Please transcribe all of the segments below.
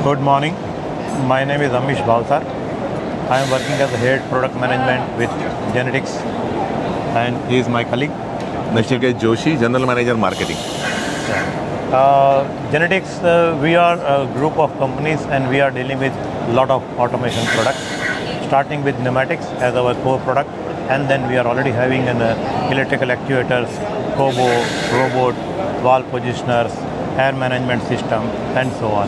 Good morning. My name is Amish Bhavsar. I am working as a head product management with JANATICS, and he is my colleague. Mr. Joshi, General Manager Marketing. JANATICS, we are a group of companies and we are dealing with a lot of automation products, starting with pneumatics as our core product, and then we are already having an electrical actuators, Kobo, robot, valve positioners, air management system, and so on.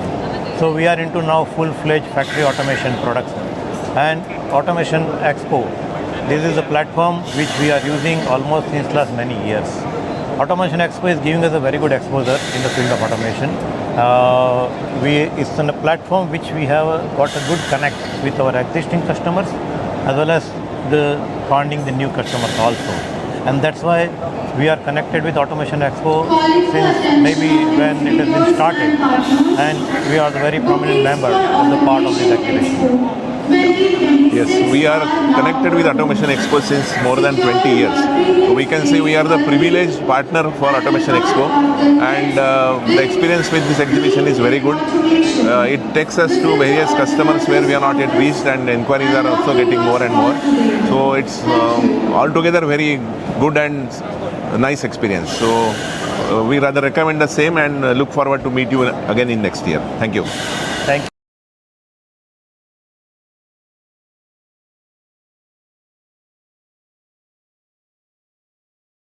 So we are into now full-fledged factory automation products and Automation Expo. This is a platform which we are using almost since last many years. Automation Expo is giving us a very good exposure in the field of automation. It's on a platform which we have got a good connect with our existing customers as well as finding the new customers also. And that's why we are connected with Automation Expo since maybe when it has been started, and we are the very prominent member of the part of this exhibition. Yes, we are connected with Automation Expo since more than 20 years. So we can say we are the privileged partner for Automation Expo, and the experience with this exhibition is very good. It takes us to various customers where we are not yet reached, and inquiries are also getting more and more. So it's altogether very good and nice experience. So we rather recommend the same and look forward to meet you again in next year. Thank you. Thank you.